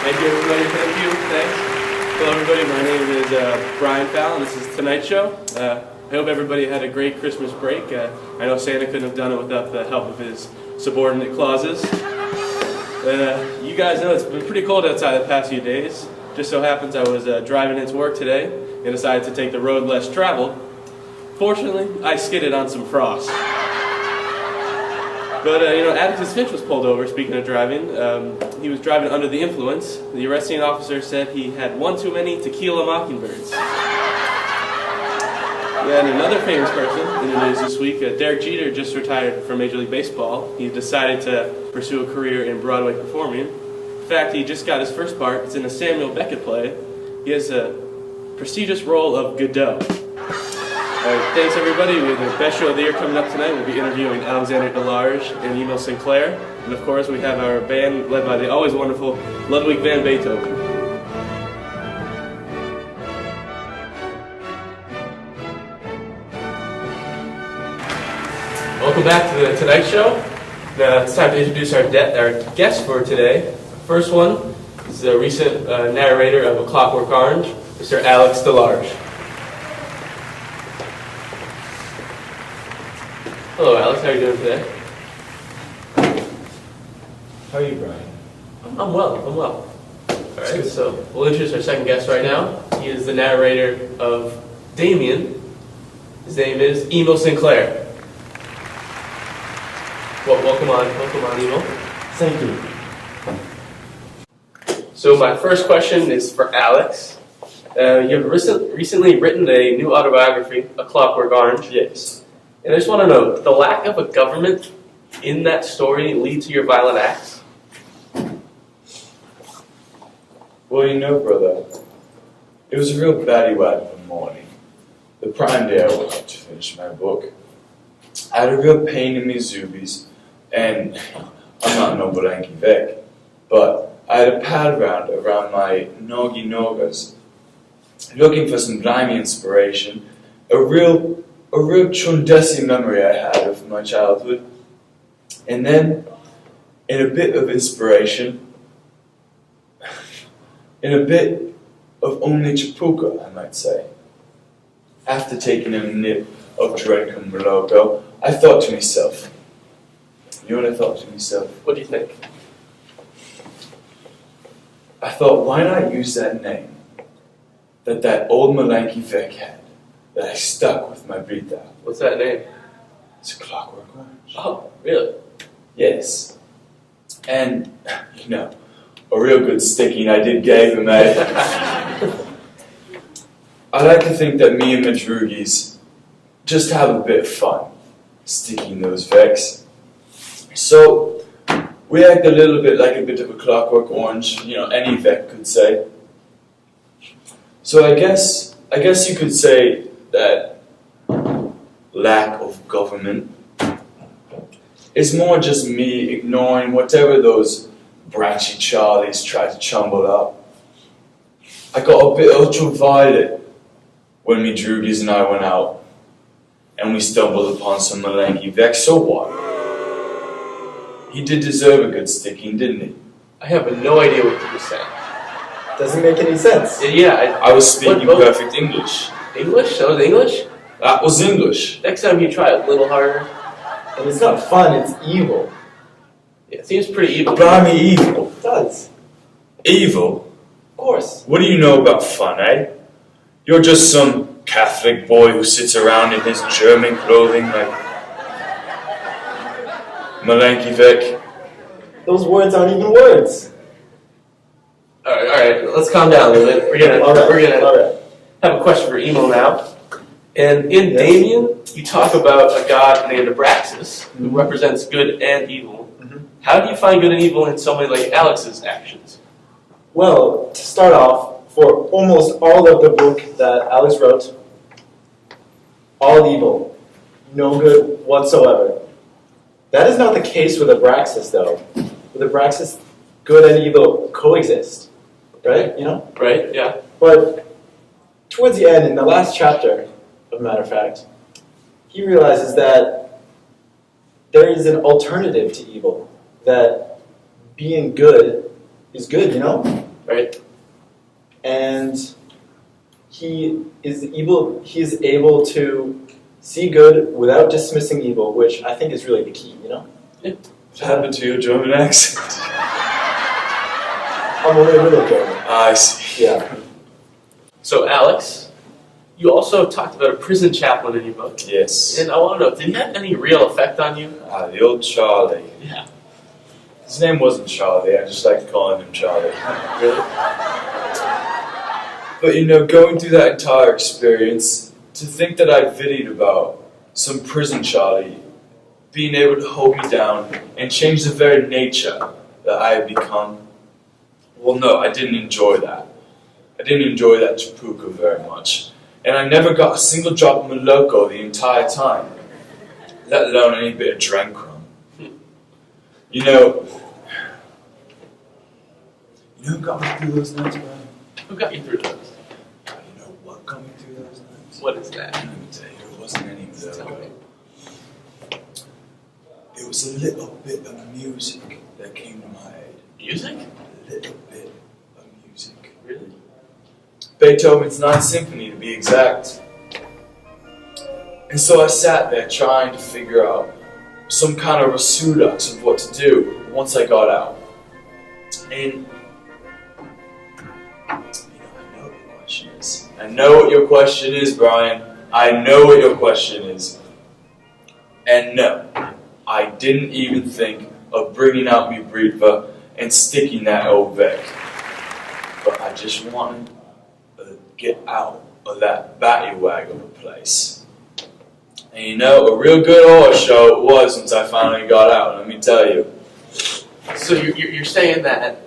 Thank you, everybody. Thank you. Thanks. Hello, everybody. My name is Brian Fallon. This is Tonight Show. I hope everybody had a great Christmas break. I know Santa couldn't have done it without the help of his subordinate clauses. You guys know it's been pretty cold outside the past few days. Just so happens I was driving into work today and decided to take the road less traveled. Fortunately, I skidded on some frost. But, Atticus Finch was pulled over, speaking of driving. He was driving under the influence. The arresting officer said he had one too many tequila mockingbirds. And another famous person in the news this week, Derek Jeter, just retired from Major League Baseball. He decided to pursue a career in Broadway performing. In fact, he just got his first part. It's in a Samuel Beckett play. He has a prestigious role of Godot. Thanks, everybody. We have the best show of the year coming up tonight. We'll be interviewing Alexander Delarge and Emil Sinclair. And, of course, we have our band led by the always wonderful Ludwig van Beethoven. Welcome back to the Tonight Show. Now it's time to introduce our guest for today. First one is the recent narrator of A Clockwork Orange, Mr. Alex Delarge. Hello, Alex. How are you doing today? How are you, Brian? I'm well. All right, so we'll introduce our second guest right now. He is the narrator of Demian. His name is Emil Sinclair. Well, welcome on, Emil. Thank you. So my first question is for Alex. You've recently written a new autobiography, A Clockwork Orange. Yes. And I just want to know, did the lack of a government in that story lead to your violent acts? Well, brother, it was a real baddie-wad of a morning. The prime day I woke up to finish my book. I had a real pain in my zoobies, and I'm not no Blanky Vec, but I had a pad around my noggy nogas, looking for some blimey inspiration, a real chundesi memory I had of my childhood, and then, in a bit of inspiration, in a bit of only chapuka, I might say. After taking a nip of Drenkum Loco, I thought to myself, you know what I thought to myself? What do you think? I thought, why not use that name that old Malanky Vec had, that I stuck with my Brita? What's that name? It's A Clockwork Orange. Oh, really? Yes. And, a real good sticking I did gave him, eh? I like to think that me and Madrugis just have a bit of fun sticking those Vecs. So, we act a little bit like a bit of a Clockwork Orange, any Vec could say. So I guess you could say that lack of government is more just me ignoring whatever those branchy Charlies try to chumble up. I got a bit ultraviolet when me Droogies and I went out, and we stumbled upon some Malanky Vec. So what? He did deserve a good sticking, didn't he? I have no idea what you were saying. Doesn't make any sense. Yeah, I was speaking perfect English. English? That was English? That was English. Next time you try it a little harder. And it's not fun, it's evil. Yeah, it seems pretty evil. Blimey, evil. It does. Evil? Of course. What do you know about fun, eh? You're just some Catholic boy who sits around in his German clothing like Malanky Vec. Those words aren't even words. All right, let's calm down a little bit. We're gonna have a question for Emil now. And in Demian, you talk about a god named Abraxas, who represents good and evil. Mm-hmm. How do you find good and evil in somebody like Alex's actions? Well, to start off, for almost all of the book that Alex wrote, all evil, no good whatsoever. That is not the case with Abraxas, though. With Abraxas, good and evil coexist, right? Right, yeah. But towards the end, in the last chapter, as a matter of fact, he realizes that there is an alternative to evil, that being good is good, Right. And he is able to see good without dismissing evil, which I think is really the key, you know? What happened to your German accent? I'm only a little German. I see. Yeah. So, Alex, you also talked about a prison chaplain in your book. Yes. And I want to know, did he have any real effect on you? The old Charlie. Yeah. His name wasn't Charlie, I just liked calling him Charlie. Really? But you know, going through that entire experience, to think that I videoed about some prison Charlie being able to hold me down and change the very nature that I had become, well, no, I didn't enjoy that. I didn't enjoy that Chapuka very much. And I never got a single drop of Moloko the entire time, let alone any bit of drink crumb. You know who got me through those nights, Brian? Who got you through those? You know what got me through those nights? What is that? Let me tell you, it wasn't any Tell Moloko. me. It was a little bit of music that came to my head. Music? A little bit of music. Really? Beethoven's Ninth Symphony, to be exact. And so I sat there trying to figure out some kind of resudux of what to do once I got out. And I know what your question is. I know what your question is, Brian. I know what your question is. And no, I didn't even think of bringing out my Britva and sticking that old Vic. But I just wanted to get out of that battywag of a place. And you know, a real good horse show it was once I finally got out, let me tell you. So you're saying that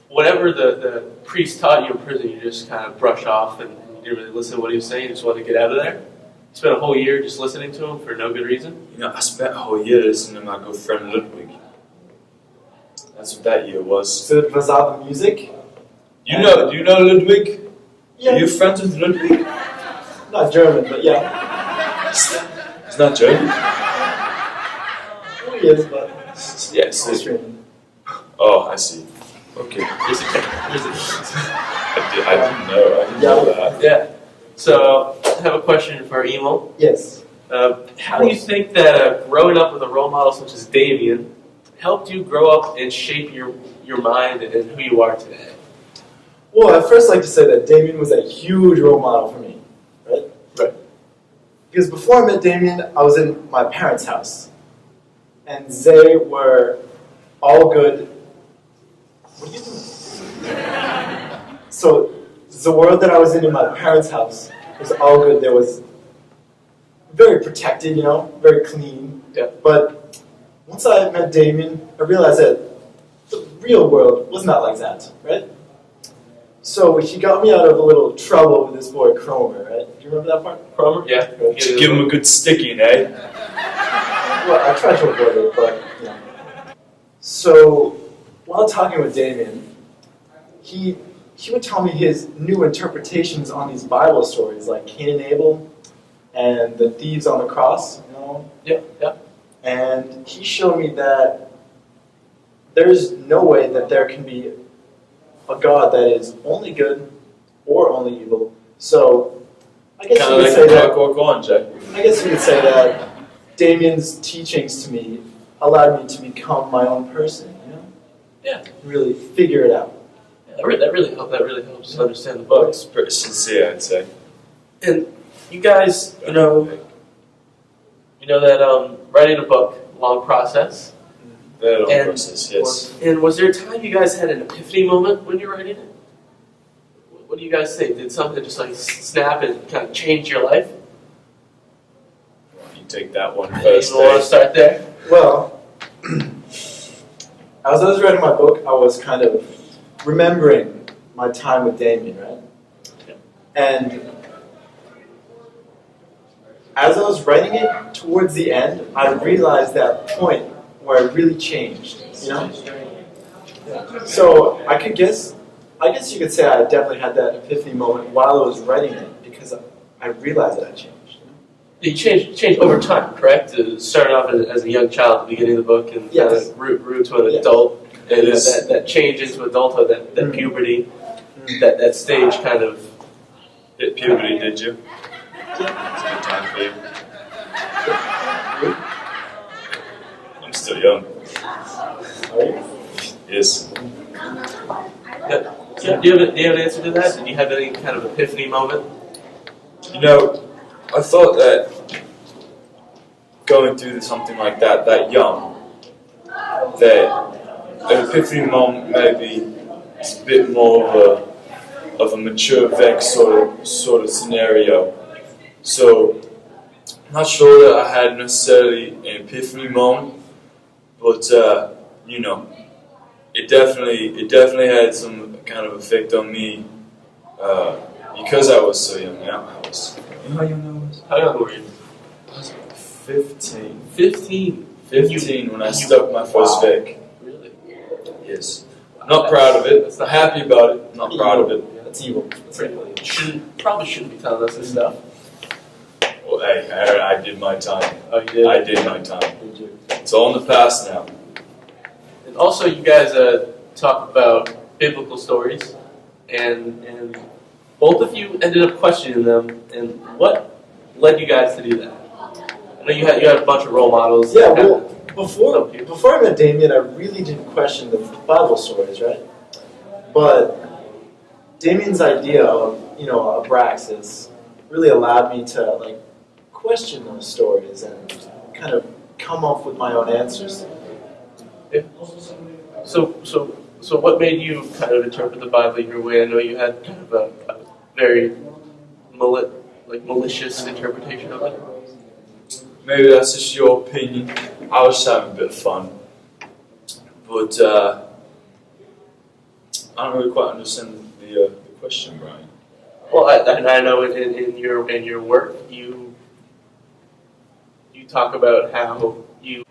whatever the priest taught you in prison, you just kind of brush off and you didn't really listen to what he was saying, you just wanted to get out of there? You spent a whole year just listening to him for no good reason? You know, I spent a whole year listening to my good friend Ludwig. That's what that year was. So it was all the music? Do you know Ludwig? Yeah. Are you friends with Ludwig? Not German, but yeah. He's not German? Oh, he is, but Yes. Austrian. Oh, I see. Okay. Is it? I didn't know. I didn't know that. Yeah. So, I have a question for Emil. Yes. How do you think that growing up with a role model such as Demian helped you grow up and shape your mind and who you are today? Well, I'd first like to say that Demian was a huge role model for me, right? Right. Because before I met Demian, I was in my parents' house. And they were all good. What are you doing? So, the world that I was in my parents' house was all good. There was very protected, you know, very clean. Yeah. But once I met Demian, I realized that the real world was not like that, right? So he got me out of a little trouble with this boy Cromer, right? Do you remember that part? Cromer? Yeah. Just give him a good sticking, eh? Well, I tried to avoid it, but yeah. So while talking with Demian, he would tell me his new interpretations on these Bible stories, like Cain and Abel and the thieves on the cross, you know? Yeah, yeah. And he showed me that there's no way that there can be a God that is only good or only evil. So I guess Kind you of could like say a that. Clockwork Orange, eh? I guess you could say that Damian's teachings to me allowed me to become my own person. You know? Yeah. Really figure it out. Yeah, that really helps. That really helps to understand the book. It's pretty sincere, I'd say. And you guys, you know that writing a book, long process. Very long And process, yes. And was there a time you guys had an epiphany moment when you were writing it? What do you guys think? Did something just like snap and kind of change your life? You take that one first, You want to eh? start there? Well, as I was writing my book, I was kind of remembering my time with Demian, right? Yeah. And as I was writing it, towards the end, I realized that point where I really changed, you know? Yeah. So I guess you could say I definitely had that epiphany moment while I was writing it, because I realized that I changed. You changed over time, correct? Starting off as a young child at the beginning of the book and Yes. grew to an Yeah. adult. And It is. that change into adulthood, that puberty, that stage kind of. Hit puberty, did you? It's a good time for you. I'm still young. Are you? Yes. Do you have an answer to that? Did you have any kind of epiphany moment? You know, I thought that going through something like that young, that an epiphany moment maybe is a bit more of a mature Vex sort of scenario. So I'm not sure that I had necessarily an epiphany moment, but you know, it definitely had some kind of effect on me because I was so young. You know how young I was? How young were you? I was 15. 15. 15 when I stuck my first Vex. Really? Yes. I'm not proud of it. I'm happy about it. I'm not proud of it. Yeah, that's evil. Probably shouldn't be telling us this stuff. Well, hey, I did my time. Oh, you did? I did my time. It's all in the past now. And also, you guys talk about biblical stories, and both of you ended up questioning them. And what led you guys to do that? I know you had a bunch of role models. Yeah, well, before I met Demian, I really didn't question the Bible stories, right? But Damian's idea of, a Braxis really allowed me to, question those stories and kind of come up with my own answers. Yeah. So what made you kind of interpret the Bible your way? I know you had kind of a very malicious interpretation of it. Maybe that's just your opinion. I was just having a bit of fun. But I don't really quite understand the question, Brian. Well, I know in your work you talk about how you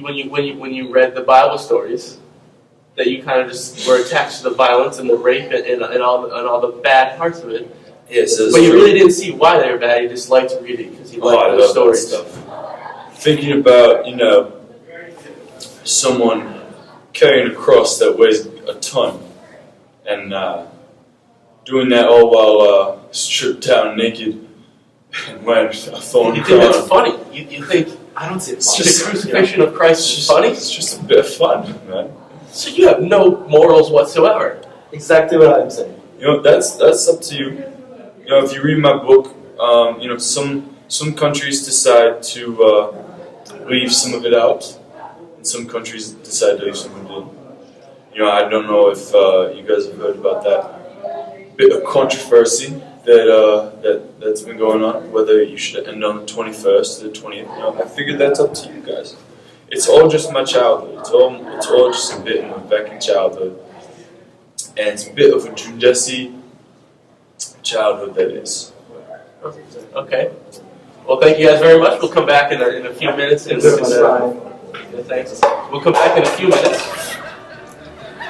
when you read the Bible stories that you kind of just were attached to the violence and the rape and all the bad parts of it. Yes, but you really didn't see why they were bad. You just liked to read it because you liked the stories. That stuff. Thinking about someone carrying a cross that weighs a ton and doing that all while stripped down naked and wearing a thorn crown. You think that's funny? You think I don't see it. It's just the crucifixion of Christ is funny? It's just a bit of fun, man. So you have no morals whatsoever. Exactly what I'm saying. That's up to you. If you read my book, some countries decide to leave some of it out, and some countries decide to leave some of it in. I don't know if you guys have heard about that bit of controversy that's been going on, whether you should end on the 21st or the 20th. I figured that's up to you guys. It's all just my childhood. It's all just a bit of my Becky childhood, and it's a bit of a Jundesi childhood that is. Okay. Well, thank you guys very much. We'll come back in a few minutes. And thanks. We'll come back in a few minutes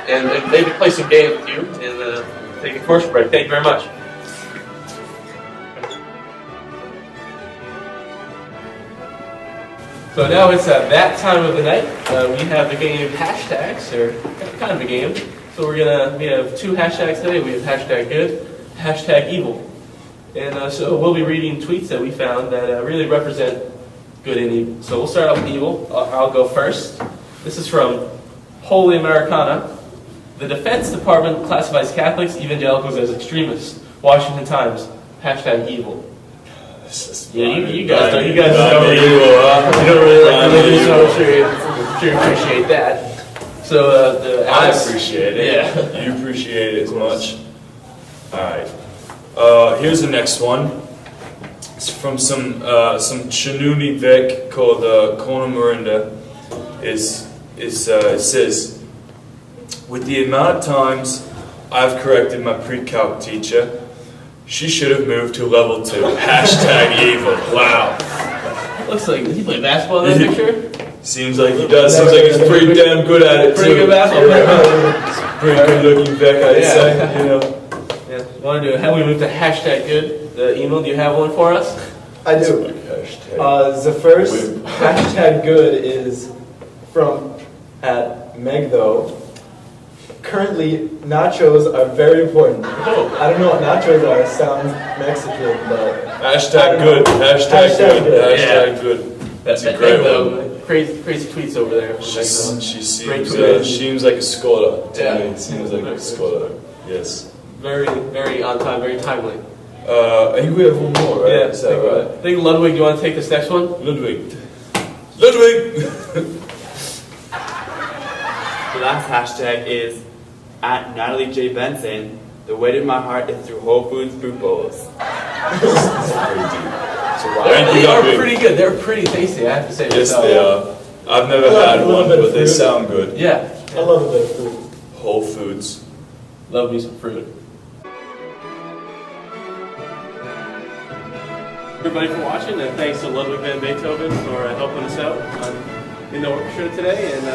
and maybe play some games with you and take a commercial break. Thank you very much. So now it's that time of the night. We have the game hashtags, or kind of a game. So we have two hashtags today. We have hashtag good, hashtag evil. And so we'll be reading tweets that we found that really represent good and evil. So we'll start off with evil. I'll go first. This is from Holy Americana. The Defense Department classifies Catholics, evangelicals as extremists. Washington Times, hashtag evil. Yeah, you guys don't really like religion, so I'm sure you appreciate that. So I appreciate it. Yeah. You appreciate it as much. Alright. Here's the next one. It's from some Chinuni Vec called Kona Marinda. It says, with the amount of times I've corrected my pre-calc teacher, she should have moved to level 2. Hashtag evil. Wow. Looks like, does he play basketball in that picture? Seems like he does. Seems like he's pretty damn good at it, pretty good basketball player. Pretty good looking Vec, I'd say, Yeah. How we move to hashtag good? The email, do you have one for us? I do. The first hashtag good is from at Meg, though. Currently, nachos are very important. Oh. I don't know what nachos are. Sounds Mexican, but Hashtag good. Hashtag good. Yeah. Hashtag good. That's a great one. Crazy tweets over there. She Great seems, tweet. seems like a scholar. Yeah. Seems like a scholar. Yes. Very, very on time, very timely. I think we have one more, right? Yeah, Is that right? I think Ludwig, do you want to take this next one? Ludwig. Ludwig! The last hashtag is at Natalie J. Benson. The weight of my heart is through Whole Foods fruit bowls. They are pretty good. They're pretty tasty, I have to say. Yes, So, they are. I've never I love had a little one, bit of but they fruit. sound good. Yeah, I love a bit of food. Whole Foods. love me some fruit. Everybody for watching, and thanks to Ludwig van Beethoven for helping us out in the orchestra today. And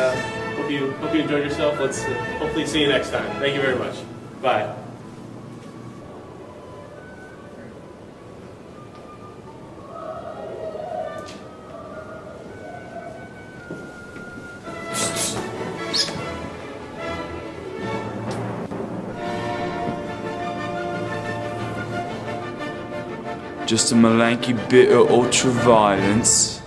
hope you enjoyed yourself. Let's hopefully see you next time. Thank you very much. Bye. Just a malanky bit of ultra violence.